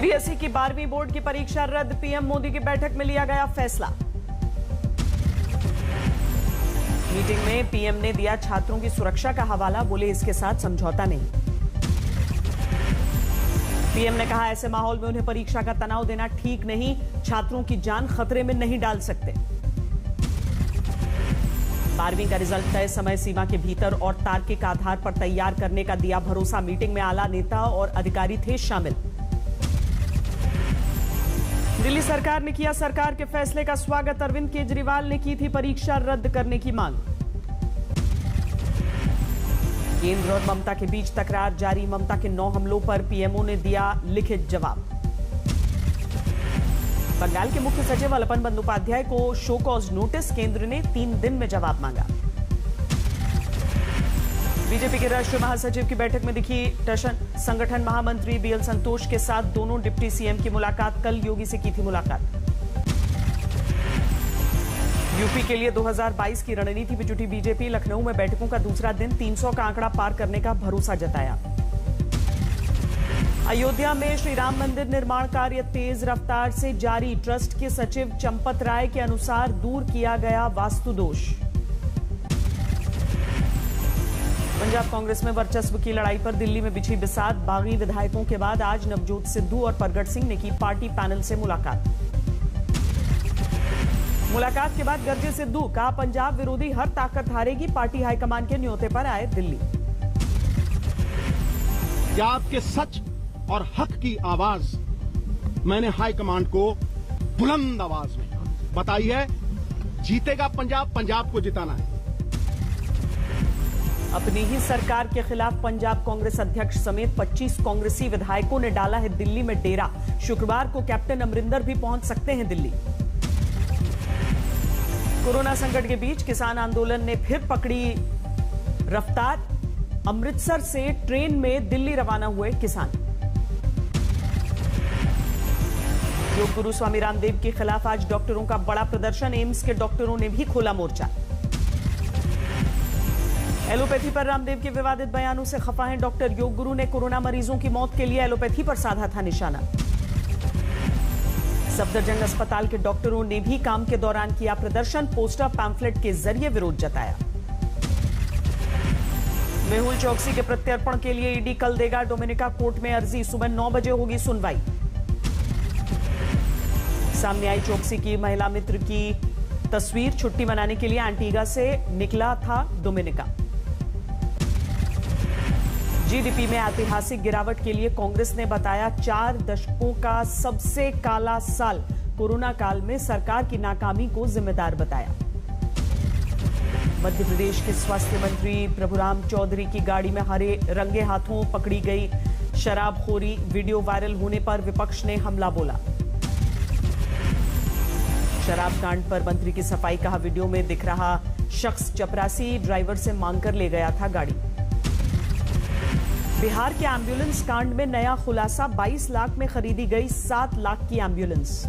CBSE की 12वीं board की परीक्षा रद्द, पीएम मोदी की बैठक में लिया गया फैसला। मीटिंग में पीएम ने दिया छात्रों की सुरक्षा का हवाला, बोले इसके साथ समझौता नहीं। पीएम ने कहा ऐसे माहौल में उन्हें परीक्षा का तनाव देना ठीक नहीं, छात्रों की जान खतरे में नहीं डाल सकते। 12वीं का रिजल्ट तय समय सीमा के भीतर और तार्किक आधार पर तैयार करने का दिया भरोसा, मीटिंग में आला नेता और अधिकारी थे शामिल। दिल्ली सरकार ने किया सरकार के फैसले का स्वागत, अरविंद केजरीवाल ने की थी परीक्षा रद्द करने की मांग। केंद्र और ममता के बीच तकरार जारी, ममता के 9 हमलों पर पीएमओ ने दिया लिखित जवाब। बंगाल के मुख्य सचिव अलपन बंदोपाध्याय को शो कॉज नोटिस, केंद्र ने 3 दिन में जवाब मांगा। बीजेपी के राष्ट्रीय महासचिव की बैठक में दिखी टशन, संगठन महामंत्री बीएल संतोष के साथ दोनों डिप्टी सीएम की मुलाकात, कल योगी से की थी मुलाकात। यूपी के लिए 2022 की रणनीति में जुटी बीजेपी, लखनऊ में बैठकों का दूसरा दिन, 300 का आंकड़ा पार करने का भरोसा जताया। अयोध्या में श्री राम मंदिर निर्माण कार्य तेज रफ्तार से जारी, ट्रस्ट के सचिव चंपत राय के अनुसार दूर किया गया वास्तु दोष। पंजाब कांग्रेस में वर्चस्व की लड़ाई पर दिल्ली में बिछी बिसात, बागी विधायकों के बाद आज नवजोत सिद्धू और परगट सिंह ने की पार्टी पैनल से मुलाकात। मुलाकात के बाद गरजे सिद्धू, कहा पंजाब विरोधी हर ताकत हारेगी, पार्टी हाईकमान के न्योते पर आए दिल्ली। क्या आपके सच और हक की आवाज मैंने हाईकमान को बुलंद आवाज में बताई है, जीतेगा पंजाब, पंजाब को जिताना है। अपनी ही सरकार के खिलाफ पंजाब कांग्रेस अध्यक्ष समेत 25 कांग्रेसी विधायकों ने डाला है दिल्ली में डेरा, शुक्रवार को कैप्टन अमरिंदर भी पहुंच सकते हैं दिल्ली। कोरोना संकट के बीच किसान आंदोलन ने फिर पकड़ी रफ्तार, अमृतसर से ट्रेन में दिल्ली रवाना हुए किसान। योग गुरु स्वामी रामदेव के खिलाफ आज डॉक्टरों का बड़ा प्रदर्शन, एम्स के डॉक्टरों ने भी खोला मोर्चा। एलोपैथी पर रामदेव के विवादित बयानों से खफा हैं डॉक्टर, योग गुरु ने कोरोना मरीजों की मौत के लिए एलोपैथी पर साधा था निशाना। सफदरजंग अस्पताल के डॉक्टरों ने भी काम के दौरान किया प्रदर्शन, पोस्टर पैम्फलेट के जरिए विरोध जताया। मेहुल चौकसी के प्रत्यर्पण के लिए ईडी कल देगा डोमिनिका कोर्ट में अर्जी, सुबह 9 बजे होगी सुनवाई। सामने आई चौकसी की महिला मित्र की तस्वीर, छुट्टी मनाने के लिए एंटीगा से निकला था डोमिनिका। जीडीपी में ऐतिहासिक गिरावट के लिए कांग्रेस ने बताया 4 दशकों का सबसे काला साल, कोरोना काल में सरकार की नाकामी को जिम्मेदार बताया। मध्य प्रदेश के स्वास्थ्य मंत्री प्रभुराम चौधरी की गाड़ी में हरे रंगे हाथों पकड़ी गई शराबखोरी, वीडियो वायरल होने पर विपक्ष ने हमला बोला। शराब कांड पर मंत्री की सफाई, कहा वीडियो में दिख रहा शख्स चपरासी ड्राइवर से मांगकर ले गया था गाड़ी। बिहार के एम्बुलेंस कांड में नया खुलासा, 22 लाख में खरीदी गई 7 लाख की एम्बुलेंस।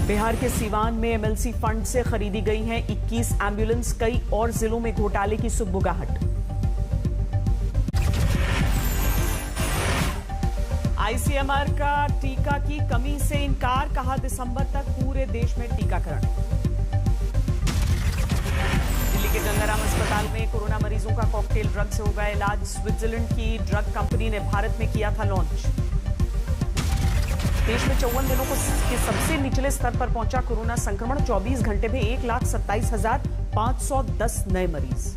बिहार के सीवान में एमएलसी फंड से खरीदी गई हैं 21 एम्बुलेंस, कई और जिलों में घोटाले की सुगबुगाहट। आईसीएमआर का टीका की कमी से इनकार, कहा दिसंबर तक पूरे देश में टीकाकरण। दिल्ली के गंगाराम अस्पताल में कोरोना मरीजों का कॉकटेल ड्रग से होगा इलाज, स्विट्जरलैंड की ड्रग कंपनी ने भारत में किया था लॉन्च। देश में 54 दिनों के सबसे निचले स्तर पर पहुंचा कोरोना संक्रमण, 24 घंटे में 1,27,510 नए मरीज।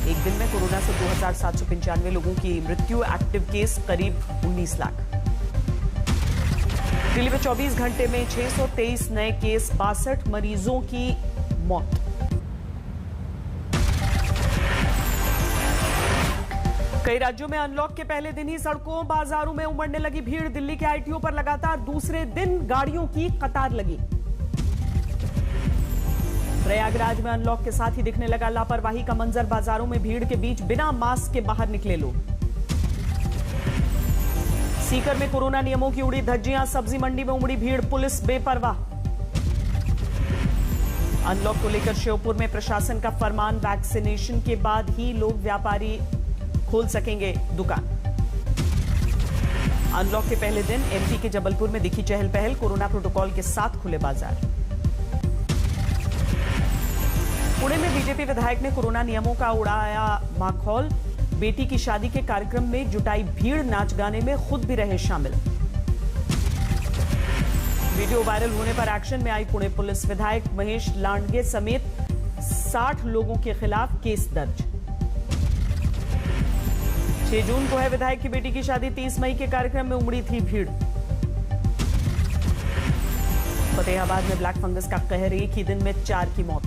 एक दिन में कोरोना से 2,795 लोगों की मृत्यु, एक्टिव केस करीब 19 लाख। दिल्ली में 24 घंटे में 623 नए केस, 62 मरीजों की मौत। कई राज्यों में अनलॉक के पहले दिन ही सड़कों बाजारों में उमड़ने लगी भीड़, दिल्ली के आईटीओ पर लगातार दूसरे दिन गाड़ियों की कतार लगी। प्रयागराज में अनलॉक के साथ ही दिखने लगा लापरवाही का मंजर, बाजारों में भीड़ के बीच बिना मास्क के बाहर निकले लोग। सीकर में कोरोना नियमों की उड़ी धज्जियां, सब्जी मंडी में उमड़ी भीड़, पुलिस बेपरवाह। अनलॉक को लेकर श्योपुर में प्रशासन का फरमान, वैक्सीनेशन के बाद ही लोग व्यापारी खोल सकेंगे दुकान। अनलॉक के पहले दिन एमपी के जबलपुर में दिखी चहल पहल, कोरोना प्रोटोकॉल के साथ खुले बाजार। पुणे में बीजेपी विधायक ने कोरोना नियमों का उड़ाया माखौल, बेटी की शादी के कार्यक्रम में जुटाई भीड़, नाच गाने में खुद भी रहे शामिल। वीडियो वायरल होने पर एक्शन में आई पुणे पुलिस, विधायक महेश लांडगे समेत 60 लोगों के खिलाफ केस दर्ज। 6 जून को है विधायक की बेटी की शादी, 30 मई के कार्यक्रम में उमड़ी थी भीड़। फतेहाबाद में ब्लैक फंगस का कहर, एक ही दिन में 4 की मौत।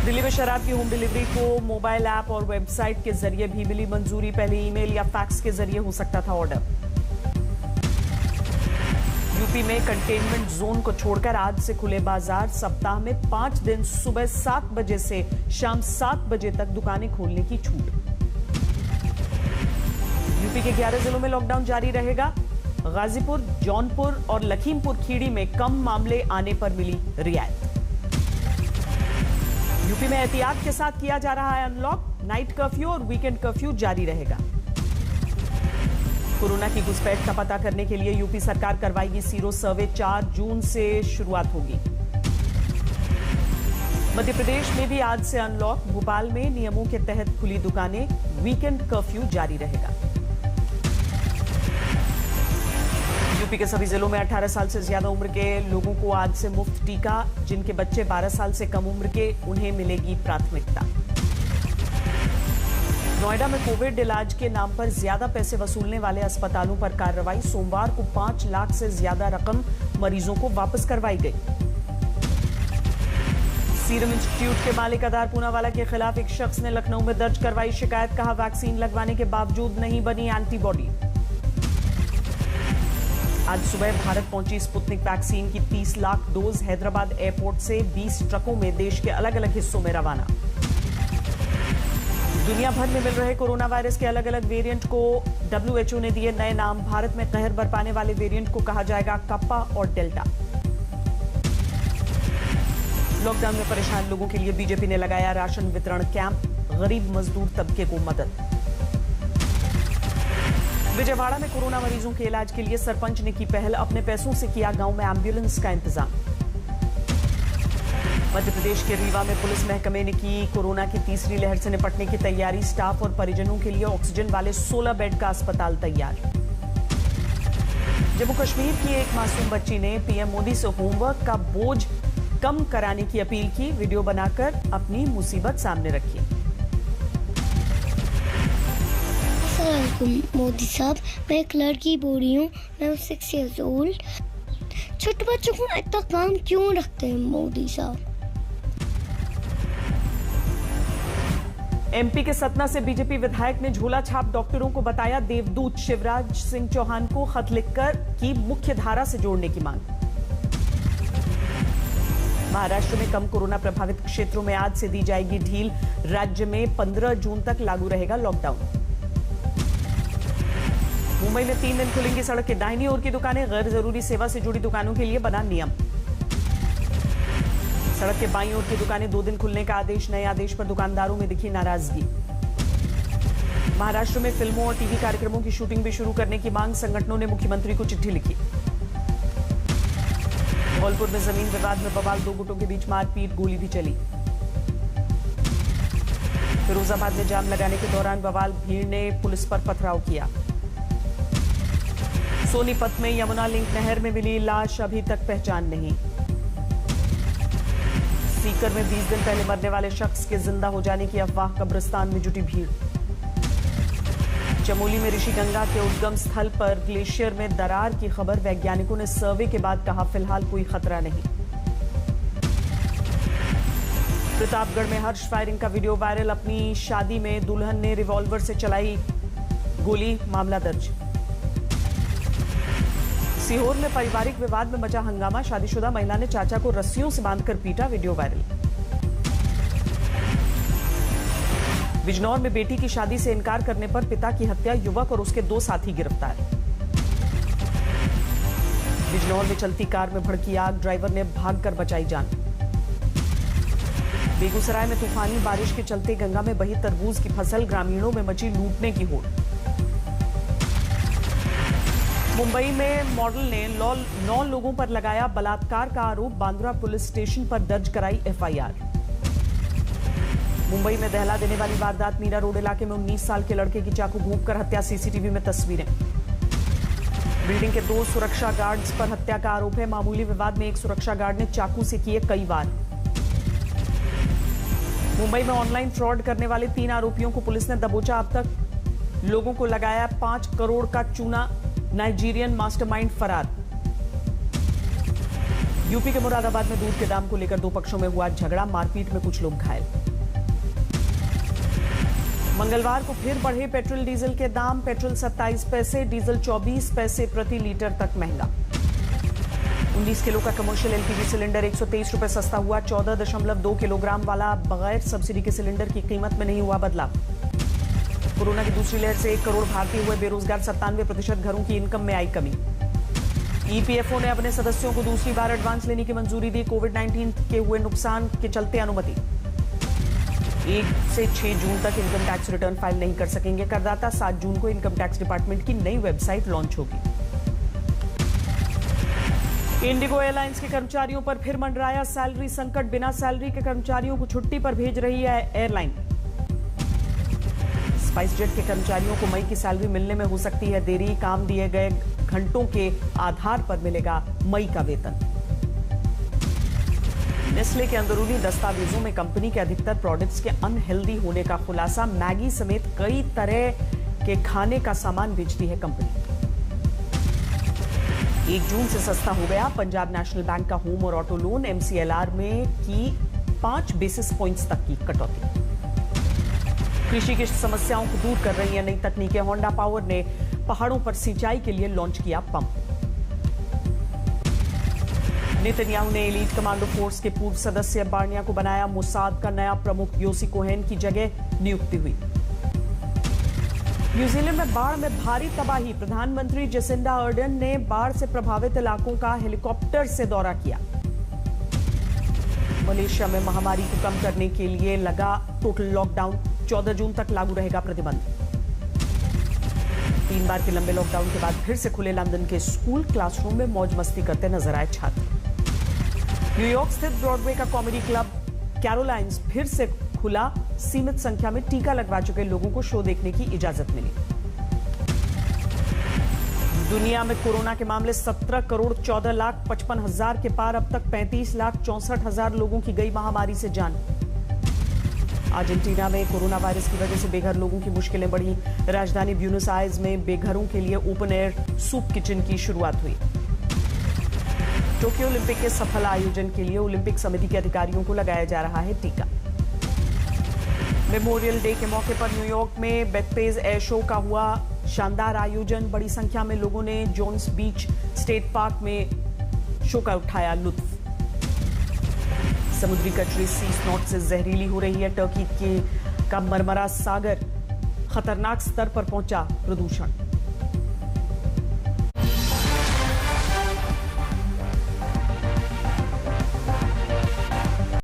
दिल्ली में शराब की होम डिलीवरी को मोबाइल ऐप और वेबसाइट के जरिए भी मिली मंजूरी, पहले ईमेल या फैक्स के जरिए हो सकता था ऑर्डर। यूपी में कंटेनमेंट जोन को छोड़कर आज से खुले बाजार, सप्ताह में 5 दिन सुबह 7 बजे से शाम 7 बजे तक दुकानें खोलने की छूट। यूपी के 11 जिलों में लॉकडाउन जारी रहेगा, गाजीपुर, जौनपुर और लखीमपुर खीरी में कम मामले आने पर मिली रियायत। यूपी में एहतियात के साथ किया जा रहा है अनलॉक, नाइट कर्फ्यू और वीकेंड कर्फ्यू जारी रहेगा। कोरोना की घुसपैठ का पता करने के लिए यूपी सरकार करवाएगी सीरो सर्वे, 4 जून से शुरुआत होगी। मध्य प्रदेश में भी आज से अनलॉक, भोपाल में नियमों के तहत खुली दुकानें, वीकेंड कर्फ्यू जारी रहेगा। यूपी के सभी जिलों में 18 साल से ज्यादा उम्र के लोगों को आज से मुफ्त टीका, जिनके बच्चे 12 साल से कम उम्र के उन्हें मिलेगी प्राथमिकता। नोएडा में कोविड इलाज के नाम पर ज्यादा पैसे वसूलने वाले अस्पतालों पर कार्रवाई, सोमवार को 5 लाख से ज्यादा रकम मरीजों को वापस करवाई गई। सीरम इंस्टीट्यूट के मालिक अदार पूनावाला के खिलाफ एक शख्स ने लखनऊ में दर्ज करवाई शिकायत, कहा वैक्सीन लगवाने के बावजूद नहीं बनी एंटीबॉडी। आज सुबह भारत पहुंची स्पुतनिक वैक्सीन की 30 लाख डोज, हैदराबाद एयरपोर्ट से 20 ट्रकों में देश के अलग अलग हिस्सों में रवाना। दुनिया भर में मिल रहे कोरोना वायरस के अलग अलग वेरिएंट को WHO ने दिए नए नाम, भारत में कहर बरपाने वाले वेरिएंट को कहा जाएगा कप्पा और डेल्टा। लॉकडाउन में परेशान लोगों के लिए बीजेपी ने लगाया राशन वितरण कैंप, गरीब मजदूर तबके को मदद। विजयवाड़ा में कोरोना मरीजों के इलाज के लिए सरपंच ने की पहल, अपने पैसों से किया गांव में एम्बुलेंस का इंतजाम। मध्य प्रदेश के रीवा में पुलिस महकमे ने की कोरोना की तीसरी लहर से निपटने की तैयारी, स्टाफ और परिजनों के लिए ऑक्सीजन वाले 16 बेड का अस्पताल तैयार। जम्मू कश्मीर की एक मासूम बच्ची ने पीएम मोदी से होमवर्क का बोझ कम कराने की अपील की, वीडियो बनाकर अपनी मुसीबत सामने रखी। मोदी साहब, मैं एक लड़की बोल रही हूँ, मैं 6 years old। छोटे बच्चों को इतना काम क्यों रखते हैं मोदी साहब? एमपी के सतना से बीजेपी विधायक ने झोला छाप डॉक्टरों को बताया देवदूत, शिवराज सिंह चौहान को खत लिखकर की मुख्य धारा से जोड़ने की मांग। महाराष्ट्र में कम कोरोना प्रभावित क्षेत्रों में आज से दी जाएगी ढील, राज्य में 15 जून तक लागू रहेगा लॉकडाउन। मुंबई में 3 दिन खुलेंगी सड़क के दाहिनी ओर की दुकानें, गैर जरूरी सेवा से जुड़ी दुकानों के लिए बना नियम। सड़क के बाईं ओर की दुकानें 2 दिन खुलने का आदेश, नए आदेश पर दुकानदारों में दिखी नाराजगी। महाराष्ट्र में फिल्मों और टीवी कार्यक्रमों की शूटिंग भी शुरू करने की मांग, संगठनों ने मुख्यमंत्री को चिट्ठी लिखी। धौलपुर में जमीन विवाद में बवाल, 2 गुटों के बीच मारपीट, गोली भी चली। फिरोजाबाद में जाम लगाने के दौरान बवाल, भीड़ ने पुलिस पर पथराव किया। सोनीपत में यमुना लिंक नहर में मिली लाश, अभी तक पहचान नहीं। सीकर में 20 दिन पहले मरने वाले शख्स के जिंदा हो जाने की अफवाह, कब्रिस्तान में जुटी भीड़। चमोली में ऋषिगंगा के उद्गम स्थल पर ग्लेशियर में दरार की खबर, वैज्ञानिकों ने सर्वे के बाद कहा फिलहाल कोई खतरा नहीं। प्रतापगढ़ में हर्ष फायरिंग का वीडियो वायरल, अपनी शादी में दुल्हन ने रिवॉल्वर से चलाई गोली, मामला दर्ज। सीहोर में पारिवारिक विवाद में मचा हंगामा, शादीशुदा महिला ने चाचा को रस्सियों से बांधकर पीटा, वीडियो वायरल। बिजनौर में बेटी की शादी से इनकार करने पर पिता की हत्या, युवक और उसके 2 साथी गिरफ्तार। बिजनौर में चलती कार में भड़की आग, ड्राइवर ने भागकर बचाई जान। बेगूसराय में तूफानी बारिश के चलते गंगा में बही तरबूज की फसल, ग्रामीणों में मची लूटने की होड़। मुंबई में मॉडल ने 9 लोगों पर लगाया बलात्कार का आरोप। बांद्रा पुलिस स्टेशन पर दर्ज कराई एफआईआर। मुंबई में दहला देने वाली वारदात। मीरा रोड इलाके में 19 साल के लड़के की चाकू घोंपकर हत्या। सीसीटीवी में तस्वीरें। बिल्डिंग के 2 सुरक्षा गार्ड्स पर हत्या का आरोप है। मामूली विवाद में एक सुरक्षा गार्ड ने चाकू से किए कई वार। मुंबई में ऑनलाइन फ्रॉड करने वाले 3 आरोपियों को पुलिस ने दबोचा। अब तक लोगों को लगाया 5 करोड़ का चूना। नाइजीरियन मास्टरमाइंड फरार। यूपी के मुरादाबाद में दूध के दाम को लेकर 2 पक्षों में हुआ झगड़ा। मारपीट में कुछ लोग घायल। मंगलवार को फिर बढ़े पेट्रोल डीजल के दाम। पेट्रोल 27 पैसे, डीजल 24 पैसे प्रति लीटर तक महंगा। 19 किलो का कमर्शियल एलपीजी सिलेंडर 123 रुपए सस्ता हुआ। 14.2 किलोग्राम वाला बगैर सब्सिडी के सिलेंडर की कीमत में नहीं हुआ बदलाव। कोरोना की दूसरी लहर से 1 करोड़ भारतीय हुए बेरोजगार। 97% घरों की इनकम में आई कमी। ईपीएफओ ने अपने सदस्यों को दूसरी बार एडवांस लेने की मंजूरी दी। कोविड-19 के हुए नुकसान के चलते अनुमति। 1 से 6 जून तक इनकम टैक्स रिटर्न फाइल नहीं कर सकेंगे करदाता। 7 जून को इनकम टैक्स डिपार्टमेंट की नई वेबसाइट लॉन्च होगी। इंडिगो एयरलाइंस के कर्मचारियों पर फिर मंडराया सैलरी संकट। बिना सैलरी के कर्मचारियों को छुट्टी पर भेज रही है एयरलाइन। स्पाइस जेट के कर्मचारियों को मई की सैलरी मिलने में हो सकती है देरी। काम दिए गए घंटों के आधार पर मिलेगा मई का वेतन। नेस्ले के अंदरूनी दस्तावेजों में कंपनी के अधिकतर प्रोडक्ट्स के अनहेल्दी होने का खुलासा। मैगी समेत कई तरह के खाने का सामान बेचती है कंपनी। 1 जून से सस्ता हो गया पंजाब नेशनल बैंक का होम और ऑटो लोन। एमसीएलआर में की 5 बेसिस पॉइंट्स तक की कटौती। कृषि की समस्याओं को दूर कर रही है नई तकनीकें। होंडा पावर ने पहाड़ों पर सिंचाई के लिए लॉन्च किया पंप। नेतन्याहू ने एलीट कमांडो फोर्स के पूर्व सदस्य बार्निया को बनाया मोसाद का नया प्रमुख। योसी कोहेन की जगह नियुक्ति हुई। न्यूजीलैंड में बाढ़ में भारी तबाही। प्रधानमंत्री जेसिंडा अर्डन ने बाढ़ से प्रभावित इलाकों का हेलीकॉप्टर से दौरा किया। मलेशिया में महामारी को कम करने के लिए लगा टोटल लॉकडाउन। 14 जून तक लागू रहेगा प्रतिबंध। 3 बार के लंबे लॉकडाउन के बाद फिर से खुले लंदन के स्कूल। क्लासरूम में मौज मस्ती करते नजर आए छात्र। न्यूयॉर्क स्थित ब्रॉडवे का कॉमेडी क्लब कैरोलाइंस फिर से खुला। सीमित संख्या में टीका लगवा चुके लोगों को शो देखने की इजाजत मिली। दुनिया में कोरोना के मामले 17 करोड़ 14 लाख 55 हजार के पार। अब तक 35 लाख 64 हजार लोगों की गई महामारी से जान। अर्जेंटीना में कोरोना वायरस की वजह से बेघर लोगों की मुश्किलें बढ़ी। राजधानी ब्यूनस आयर्स में बेघरों के लिए ओपन एयर सूप किचन की शुरुआत हुई। टोक्यो ओलंपिक के सफल आयोजन के लिए ओलंपिक समिति के अधिकारियों को लगाया जा रहा है टीका। मेमोरियल डे के मौके पर न्यूयॉर्क में बेथपेज एयर शो का हुआ शानदार आयोजन। बड़ी संख्या में लोगों ने जोन्स बीच स्टेट पार्क में शो का उठाया लुत्फ। समुद्री कचरे सी स्नॉट से जहरीली हो रही है। टर्की का मरमरा सागर खतरनाक स्तर पर पहुंचा प्रदूषण।